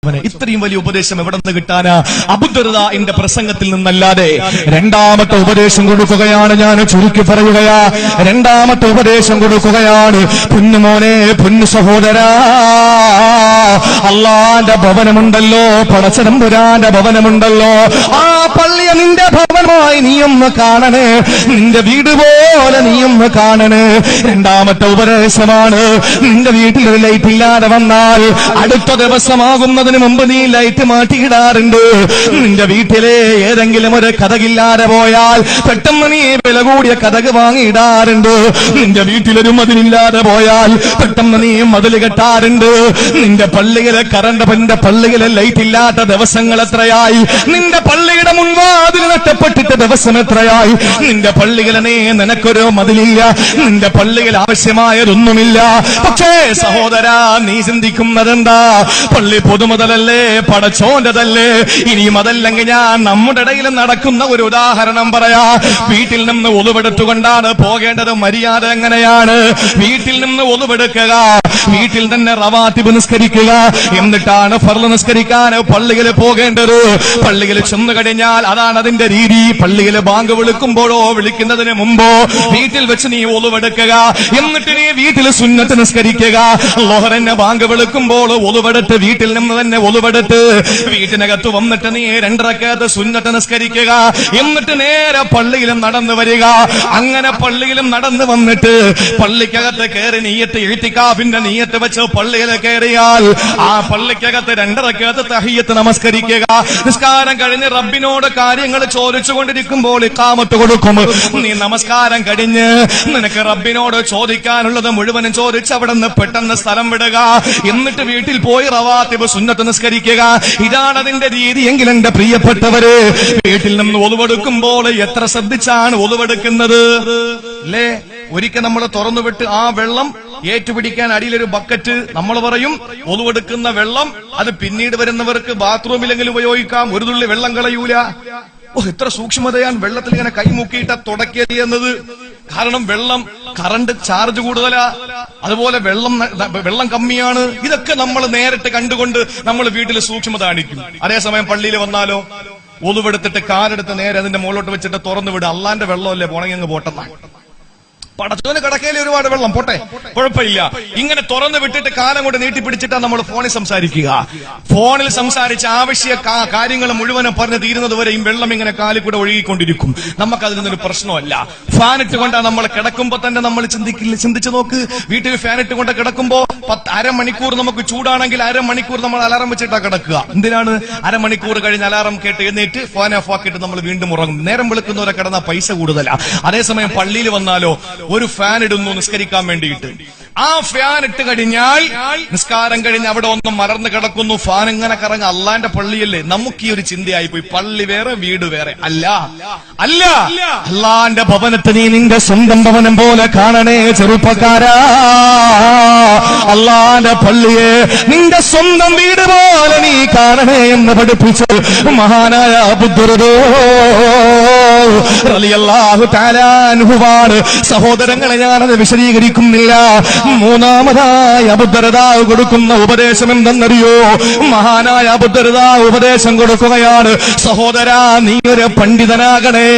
പടച്ചോനെ, ഇത്രയും വലിയ ഉപദേശം എവിടെ നിന്ന് കിട്ടാനാ? അബൂദർദാഇന്റെ പ്രസംഗത്തിൽ നിന്നല്ലാതെ. രണ്ടാമത്തെ ഉപദേശം കൊടുക്കുകയാണ്, ഞാൻ ചുരുക്കി പറയുകയാ. രണ്ടാമത്തെ ഉപദേശം കൊടുക്കുകയാണ്, പൊന്നുമോനെ, പൊന്നു സഹോദരാ, അള്ളാന്റെ ഭവനമുണ്ടല്ലോ, പടച്ചതമ്പുരാന്റെ ഭവനമുണ്ടല്ലോ, ആ പള്ളിയെ നിന്റെ ഭവനമായി നീയൊന്ന് കാണണേ, നിന്റെ വീട് പോലെ നീയൊന്ന് കാണണേ. രണ്ടാമത്തെ ഉപദേശമാണ്, നിന്റെ വീട്ടിൽ ഒരു ലൈറ്റ് ഇല്ലാതെ വന്നാൽ അടുത്ത ദിവസമാകുന്നതിന് മുമ്പ് നീ ലൈറ്റ് മാറ്റിയിടാറുണ്ട്. നിന്റെ വീട്ടിലെ ഏതെങ്കിലും ഒരു കതകില്ലാതെ പോയാൽ പെട്ടെന്ന് നീ വില കൂടിയ കതക് വാങ്ങിയിടാറുണ്ട്. നിന്റെ വീട്ടിലൊരു മതിലില്ലാതെ പോയാൽ പെട്ടെന്ന് നീ മതിൽ കെട്ടാറുണ്ട്. നിന്റെ പള്ളിയിലെ നിന്റെ പള്ളിയിലെ ലൈറ്റ് ഇല്ലാത്ത ദിവസങ്ങൾ എത്രയായി? നിന്റെ പള്ളിയുടെ മുൻവാതിൽ നഷ്ടപ്പെട്ടിട്ട് ദിവസം എത്രയായി? നിന്റെ പള്ളിയിലെ നിനക്കൊരു മതിലില്ല, നിന്റെ പള്ളിയിൽ ആവശ്യമായതൊന്നുമില്ല. പക്ഷേ സഹോദരാ, നീ ചിന്തിക്കുന്നതെന്താ? പള്ളി പൊതുമുതലല്ലേ, പടച്ചോന്റെതല്ലേ? ഇനിയും അതല്ലെങ്കിൽ ഞാൻ നമ്മുടെ ഇടയിൽ നടക്കുന്ന ഒരു ഉദാഹരണം പറയാ. വീട്ടിൽ നിന്ന് ഒളിവെടുത്തുകൊണ്ടാണ് പോകേണ്ടത്. മര്യാദ എങ്ങനെയാണ്? വീട്ടിൽ നിന്ന് ഒളിവെടുക്കുക, വീട്ടിൽ തന്നെ റവാത്തിബ് നിസ്കരിക്കുക, എന്നിട്ടാണ് ഫർള് നിസ്കരിക്കാൻ പള്ളിയിൽ പോകേണ്ടത്. പള്ളിയിൽ ചെന്നു കഴിഞ്ഞാൽ അതാണ് അതിന്റെ രീതി. പള്ളിയിൽ ബാങ്ക് വിളിക്കുമ്പോഴോ വിളിക്കുന്നതിന് മുമ്പോ വീട്ടിൽ വെച്ച് നീ ഒളിവെടുക്കുക, എന്നിട്ട് നീ വീട്ടിൽ സുന്നത്ത് നിസ്കരിക്കുക. ലോഹറിന്റെ ബാങ്ക് വിളിക്കുമ്പോൾ ഒളിവെടുത്ത് വീട്ടിൽ നിന്ന് തന്നെ ഒളിവെടുത്ത് വീട്ടിനകത്ത് വന്നിട്ട് നീ 2 റക്അത്ത് സുന്നത്ത് നിസ്കരിക്കുക, എന്നിട്ട് നേരെ പള്ളിയിലും നടന്നു വരിക. അങ്ങനെ പള്ളിയിലും നടന്നു വന്നിട്ട് പള്ളിക്കകത്ത് കയറി നീയത്ത് ഇഅ്തികാഫിന്റെ നീയത്ത് വെച്ച് പള്ളിയിൽ കയറിയാൽ ആ പള്ളിക്കകത്ത് 2 റക്അത്ത് തഹിയ്യത്ത് നമസ്കരിക്കുക. നിസ്കാരം കഴിഞ്ഞ് റബ്ബിനോട് കാര്യങ്ങൾ ചോദിച്ചുകൊണ്ടിരിക്കുമ്പോൾ ഇഖാമത്ത് കൊടുക്കും. നീ നമസ്കാരം കഴിഞ്ഞ് നിനക്ക് റബ്ബിനോട് ചോദിക്കാനുള്ളത് മുഴുവനും ചോദിച്ച് അവിടെ നിന്ന് പെട്ടെന്ന് സ്ഥലം വിടുക, എന്നിട്ട് വീട്ടിൽ പോയി റവാത്തിബ് സുന്നത്ത് നിസ്കരിക്കുക. ഇതാണ് അതിന്റെ രീതി. എങ്കിൽ എന്റെ പ്രിയപ്പെട്ടവര്, വീട്ടിൽ നിന്ന് ഒളിവെടുക്കുമ്പോൾ എത്ര ശ്രദ്ധിച്ചാണ് ഒളിവെടുക്കുന്നത് അല്ലേ? ഒരിക്കൽ നമ്മൾ തുറന്നുവിട്ട് ആ വെള്ളം ഏറ്റുപിടിക്കാൻ അടിയിലൊരു ബക്കറ്റ്, നമ്മൾ പറയും ഒളിവെടുക്കുന്ന വെള്ളം അത് പിന്നീട് വരുന്നവർക്ക് ബാത്റൂമിലെങ്കിലും ഉപയോഗിക്കാം, ഒരു തുള്ളി വെള്ളം കളയൂല. എത്ര സൂക്ഷ്മതയാണ് വെള്ളത്തിൽ ഇങ്ങനെ കൈമുക്കിയിട്ട തുടക്കിയത് എന്നത്. കാരണം വെള്ളം കറണ്ട് ചാർജ് കൂടുതലാ, അതുപോലെ വെള്ളം കമ്മിയാണ്. ഇതൊക്കെ നമ്മൾ നേരിട്ട് കണ്ടുകൊണ്ട് നമ്മൾ വീട്ടിൽ സൂക്ഷ്മത കാണിക്കും. അതേസമയം പള്ളിയിൽ വന്നാലോ, ഒളിവെടുത്തിട്ട് കാലെടുത്ത് നേരെ അതിന്റെ മുകളിലോട്ട് വെച്ചിട്ട് തുറന്നു വിടുക. അള്ളാന്റെ വെള്ളമല്ലേ, പോണെങ്കിൽ അങ്ങ് പോട്ടെന്നാണ്. പടച്ചോന് കടക്കയിലെ ഒരുപാട് വെള്ളം, പോട്ടെ, കുഴപ്പമില്ല. ഇങ്ങനെ തുറന്നു വിട്ടിട്ട് കാലം കൊണ്ട് നീട്ടിപ്പിടിച്ചിട്ടാണ് നമ്മൾ ഫോണിൽ സംസാരിക്കുക. ഫോണിൽ സംസാരിച്ച് ആവശ്യ കാര്യങ്ങൾ മുഴുവനും പറഞ്ഞു തീരുന്നത് വരെയും വെള്ളം ഇങ്ങനെ കാലിൽ കൂടെ ഒഴുകിക്കൊണ്ടിരിക്കും. നമുക്കതിൽ നിന്നൊരു പ്രശ്നമല്ല. ഫാൻ ഇട്ടുകൊണ്ടാണ് നമ്മൾ കിടക്കുമ്പോ തന്നെ നമ്മൾ ചിന്തിച്ചു നോക്ക്. വീട്ടിൽ ഫാൻ ഇട്ടുകൊണ്ട് കിടക്കുമ്പോ അരമണിക്കൂർ നമുക്ക് ചൂടാണെങ്കിൽ അരമണിക്കൂർ നമ്മൾ അലാറം വെച്ചിട്ടാ കിടക്കുക. എന്തിനാണ്? അരമണിക്കൂർ കഴിഞ്ഞ് അലാറം കേട്ട് എഴുന്നേറ്റ് ഫാൻ ഓഫ് ആക്കിയിട്ട് നമ്മൾ വീണ്ടും ഉറങ്ങും. നേരം വെളുക്കുന്നവരെ കിടന്ന പൈസ കൂടുതലാ. അതേസമയം പള്ളിയിൽ വന്നാലോ, ഒരു ഫാൻ ഇടുന്നു നിസ്കരിക്കാൻ വേണ്ടിയിട്ട്. ആ ഫാൻ ഇട്ട് കഴിഞ്ഞാൽ നിസ്കാരം കഴിഞ്ഞ് അവിടെ ഒന്ന് മലർന്ന് കിടക്കുന്നു, ഫാൻ ഇങ്ങനെ കറങ്ങ. അള്ളാന്റെ പള്ളിയല്ലേ? നമുക്ക് ഈ ഒരു ചിന്തയായി പോയി, പള്ളി വേറെ വീട് വേറെ. അല്ല, അള്ളാന്റെ ഭവനത്തെ നീ നിന്റെ സ്വന്തം ഭവനം പോലെ കാണണേ ചെറുപ്പക്കാരാ. അള്ളാന്റെ പള്ളിയെ നിന്റെ സ്വന്തം വീട് പോലെ നീ കാണണേ എന്ന് പഠിപ്പിച്ച് മഹാനായ അബൂദർദാ റളിയല്ലാഹു തആല അൻഹുവാണ്. സഹോദരങ്ങളെ, ഞാനത് വിശദീകരിക്കുന്നില്ല. മൂന്നാമതായി അബൂദർദാ കൊടുക്കുന്ന ഉപദേശം എന്തെന്നറിയോ? മഹാനായ അബൂദർദാ ഉപദേശം കൊടുക്കുകയാണ്, സഹോദരാ, നീ ഒരു പണ്ഡിതനാകണേ,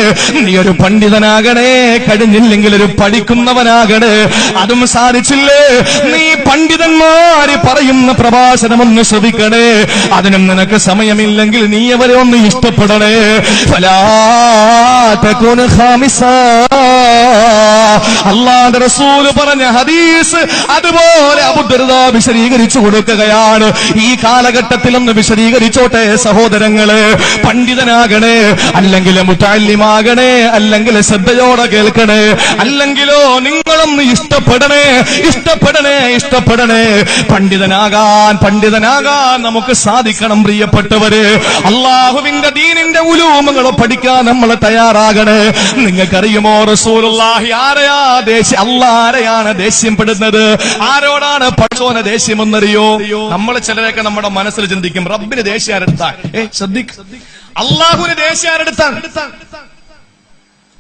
നീ ഒരു പണ്ഡിതനാകണേ, കഴിഞ്ഞില്ലെങ്കിൽ ഒരു പഠിക്കുന്നവനാകണേ. അതും സാധിച്ചില്ലേ, നീ പണ്ഡിതന്മാര് പറയുന്ന പ്രഭാഷണമൊന്ന് ശ്രവിക്കണേ. അതിനും നിനക്ക് സമയമില്ലെങ്കിൽ നീ അവരെ ഒന്ന് ഇഷ്ടപ്പെടണേ. അല്ലാഹുവിന്റെ റസൂൽ പറഞ്ഞ ഹദീസ് അതുപോലെ അബൂദർദാ വിശദീകരിച്ചു കൊടുക്കുകയാണ്. ഈ കാലഘട്ടത്തിൽ ഒന്ന് വിശദീകരിച്ചോട്ടെ സഹോദരങ്ങളെ. പണ്ഡിതനാകണേ, അല്ലെങ്കിൽ മുതഅല്ലിമാകണേ, അല്ലെങ്കിൽ ശ്രദ്ധയോടെ കേൾക്കണേ, അല്ലെങ്കിലോ നിങ്ങളൊന്ന് ഇഷ്ടപ്പെടണേ. പണ്ഡിതനാകാൻ നമുക്ക് സാധിക്കണം പ്രിയപ്പെട്ടവര്. അള്ളാഹുവിന്റെ ദീനിന്റെ ഉലൂമുകൾ പഠിക്കാൻ നമ്മൾ തയ്യാറാകണേ. നിങ്ങൾക്കറിയുമോ റസൂലുള്ളാഹി ആരെയാണ് ദേഷ്യപ്പെടുന്നത്? ആരോടാണ് പടച്ചോനെ ദേഷ്യമെന്നറിയോ? നമ്മൾ ചിലരൊക്കെ നമ്മുടെ മനസ്സിൽ ചിന്തിക്കും, റബ്ബിന് ദേഷ്യം ആരെടുത്താൽ. ശ്രദ്ധിക്ക, അള്ളാഹുവിന് ദേഷ്യം ആരെടുത്താൽ?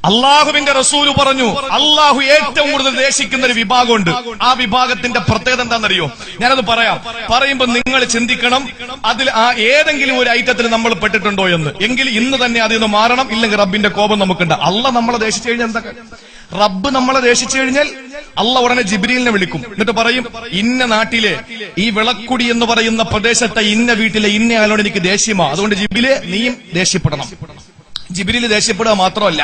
അള്ളാഹുവിന്റെ റസൂല് പറഞ്ഞു, അള്ളാഹു ഏറ്റവും കൂടുതൽ ദേശിക്കുന്ന ഒരു വിഭാഗമുണ്ട്. ആ വിഭാഗത്തിന്റെ പ്രത്യേകത എന്താണെന്നറിയോ? ഞാനത് പറയുമ്പോ നിങ്ങൾ ചിന്തിക്കണം, അതിൽ ആ ഏതെങ്കിലും ഒരു ഐറ്റത്തിൽ നമ്മൾ പെട്ടിട്ടുണ്ടോ എന്ന്. എങ്കിൽ ഇന്ന് തന്നെ അതിൽ നിന്ന് മാറണം, ഇല്ലെങ്കിൽ റബ്ബിന്റെ കോപം നമുക്കുണ്ട്. അള്ളാഹ് നമ്മളെ ദേശിച്ചു കഴിഞ്ഞാൽ എന്തൊക്കെ? റബ്ബ് നമ്മളെ ദേശിച്ചു കഴിഞ്ഞാൽ അള്ളാഹ് ഉടനെ ജിബ്രീലിനെ വിളിക്കും. എന്നിട്ട് പറയും, ഇന്ന നാട്ടിലെ ഈ വിളക്കുടി എന്ന് പറയുന്ന പ്രദേശത്തെ ഇന്ന വീട്ടിലെ ഇന്ന ആളോട് എനിക്ക് ദേഷ്യമാ, അതുകൊണ്ട് ജിബ്രീലെ നീയും ദേഷ്യപ്പെടണം. ജിബ്രീൽ ദേഷ്യപ്പെടുക മാത്രമല്ല,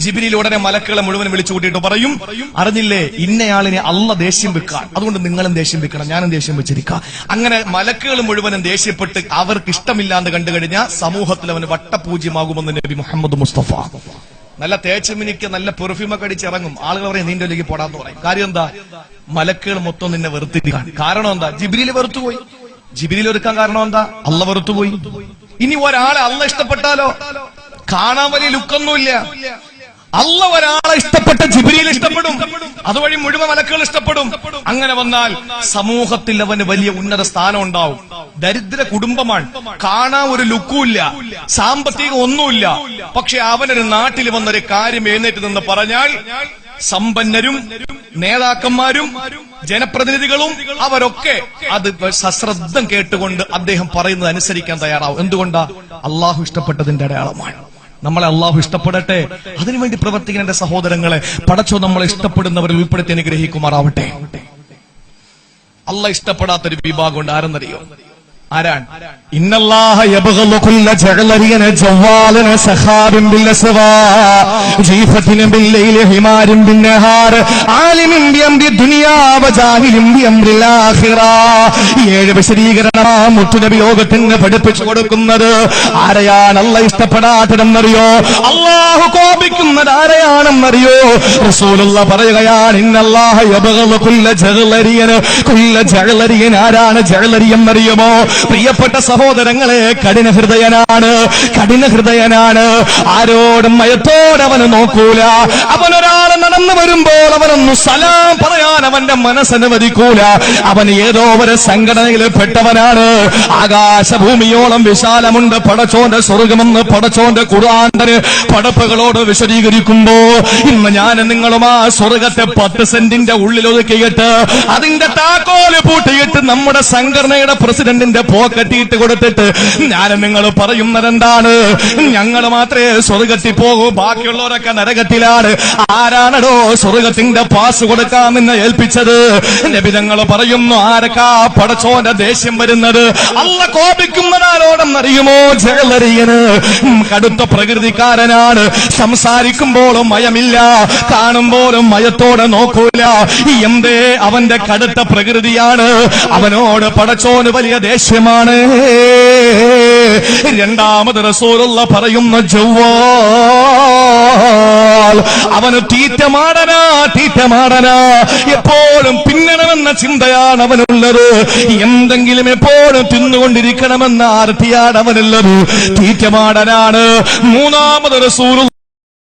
ജിബ്രീൽ ഉടനെ മലക്കുകളെ മുഴുവൻ വിളിച്ചു കൂട്ടിയിട്ട് പറയും, അറിഞ്ഞില്ലേ ഇന്നയാളിനെ അള്ള ദേഷ്യം വെക്കാൻ, അതുകൊണ്ട് നിങ്ങളും ദേഷ്യം വെക്കണം, ഞാനും ദേഷ്യം വെച്ചിരിക്കാം. അങ്ങനെ മലക്കുകൾ മുഴുവനും ദേഷ്യപ്പെട്ട് അവർക്ക് ഇഷ്ടമില്ലാന്ന് കണ്ടു കഴിഞ്ഞാൽ സമൂഹത്തിൽ അവന് വട്ടപൂജ്യമാകുമെന്ന് നബി മുഹമ്മദ് മുസ്തഫ. നല്ല തേച്ചുമിനിക്ക് നല്ല പെർഫ്യൂമൊക്കെ അടിച്ചിറങ്ങും. ആളുകൾ പറയും നിന്റെ ഒലിക്ക് പോടാന്ന് പറയും. കാര്യം എന്താ? മലക്കുകൾ മൊത്തം നിന്നെ വെറുത്തിരിക്കാൻ. കാരണം എന്താ? ജിബ്രീൽ വെറുത്തുപോയി. ജിബ്രീൽ വെറുക്കാൻ കാരണം എന്താ? അള്ള വെറുത്തുപോയി. ഇനി ഒരാളെ അള്ള ഇഷ്ടപ്പെട്ടാലോ? കാണാൻ വലിയ ലുക്കൊന്നുമില്ല. അള്ള ഒരാളെ ഇഷ്ടപ്പെട്ട ജിബ്രീൽ ഇഷ്ടപ്പെടും, അതുവഴി മുഴുവൻ മലക്കുകൾ ഇഷ്ടപ്പെടും. അങ്ങനെ വന്നാൽ സമൂഹത്തിൽ അവന് വലിയ ഉന്നത സ്ഥാനം ഉണ്ടാവും. ദരിദ്ര കുടുംബമാണ്, കാണാൻ ഒരു ലുക്കുമില്ല, സാമ്പത്തികം ഒന്നുമില്ല. പക്ഷെ അവനൊരു നാട്ടിൽ വന്നൊരു കാര്യം എഴുന്നേറ്റ് നിന്ന് പറഞ്ഞാൽ സമ്പന്നരും നേതാക്കന്മാരും ജനപ്രതിനിധികളും അവരൊക്കെ അത് സശ്രദ്ധം കേട്ടുകൊണ്ട് അദ്ദേഹം പറയുന്നത് അനുസരിക്കാൻ തയ്യാറാവും. എന്തുകൊണ്ടാ? അള്ളാഹു ഇഷ്ടപ്പെട്ടതിന്റെ അടയാളമാണ്. നമ്മളെ അള്ളാഹു ഇഷ്ടപ്പെടട്ടെ, അതിനുവേണ്ടി പ്രവർത്തിക്കുന്ന എന്റെ സഹോദരങ്ങളെ പടച്ചോ നമ്മളെ ഇഷ്ടപ്പെടുന്നവരിൽ ഉൾപ്പെടുത്തി അനുഗ്രഹിക്കുമാറാവട്ടെ. അള്ളാഹ് ഇഷ്ടപ്പെടാത്തൊരു വിഭാഗമുണ്ട്. ആരെന്നറിയോ? ആരാണ്? ഇന്നല്ലാഹ യബ്ഗളു കുല്ല ജഅലരിന ജവാലന സഖാബിൻ ബിൽഅസ്വാ ജീഫത്തിന ബില്ലൈലി ഹിമാരിൻ ബിന്നഹാർ ആലിമിൻ ബിഅംരി ദുനിയാ വജാഹിലിൻ ബിഅംരിൽ ആഖിറ. ഏഴ് വിശദീകരണം മുത്തുനബി ലോകത്തിന് പഠിപ്പിച്ചു കൊടുക്കുന്നത്. ആരെയാണ് അല്ലാഹ് ഇഷ്ടപ്പെടാത്തതെന്നറിയോ? അല്ലാഹു കോപിക്കുന്നത് ആരെയാണെന്നറിയോ? റസൂലുള്ളാഹ് പറയുകയാണ്, ഇന്നല്ലാഹ യബ്ഗളു കുല്ല ജഅലരിന. കുല്ല ജഅലരിൻ ആരാണ്? ജഅലരി എന്നറിയുമോ? പ്രിയപ്പെട്ട സഹോദരങ്ങളെ, കഠിന ഹൃദയനാണ്. ആരോടും മയത്തോടെ അവന് നോക്കൂല. അവനൊരാളെ നടന്നു വരുമ്പോൾ അവനൊന്നു സലാം പറയാൻ അവന്റെ മനസ്സനുവദിക്കൂല. അവൻ ഏതോ ഒരു സംഘടനയിൽ പെട്ടവനാണ്. ആകാശഭൂമിയോളം വിശാലമുണ്ട് പടച്ചോന്റെ സ്വർഗമെന്ന് പടച്ചോന്റെ ഖുർആന്റെ പടപ്പുകളോട് വിശദീകരിക്കുമ്പോ ഇന്ന് ഞാൻ നിങ്ങളും ആ സ്വർഗത്തെ 10 സെന്റിന്റെ ഉള്ളിൽ ഒതുക്കിയിട്ട് അതിന്റെ താക്കോല് പൂട്ടിയിട്ട് നമ്മുടെ സംഘടനയുടെ പ്രസിഡന്റിന്റെ പോക്കറ്റിട്ട് കൊടുത്തിട്ട് ഞാൻ നിങ്ങൾ പറയുന്നതെന്താണ്? ഞങ്ങൾ മാത്രമേ സ്വർഗത്തിൽ പോകൂ, ബാക്കിയുള്ളവരൊക്കെ നരകത്തിലാണ്. ആരാണോ സ്വർഗത്തിന്റെ പാസ് കൊടുക്കാൻ നിന്നെ ഏൽപ്പിച്ചത്? നബി തങ്ങൾ പറയുന്നു, ആരക്കാ പടച്ചോന്റെ ദേഷ്യം വരുന്നത്? അള്ള കോപിക്കുന്നതാരോടെന്നറിയുമോ? ജഅലരിയന്. കടുത്ത പ്രകൃതിക്കാരനാണ്. സംസാരിക്കുമ്പോഴും മയമില്ല, കാണുമ്പോഴും മയത്തോടെ നോക്കൂല. എന്തേ? അവന്റെ കടുത്ത പ്രകൃതിയാണ്. അവനോട് പടച്ചോന് വലിയ ദേഷ്യമാണ്. രണ്ടാമത് റസൂലുള്ള പറയുന്ന ജവ്വാൽ, അവന് തീറ്റമാടനാ. എപ്പോഴും പിന്നണമെന്ന ചിന്തയാണ് അവനുള്ളത്. എന്തെങ്കിലും എപ്പോഴും തിന്നുകൊണ്ടിരിക്കണമെന്ന ആർത്തിയാണ് അവനുള്ളത്. തീറ്റമാടനാണ്. മൂന്നാമത് റസൂലുള്ള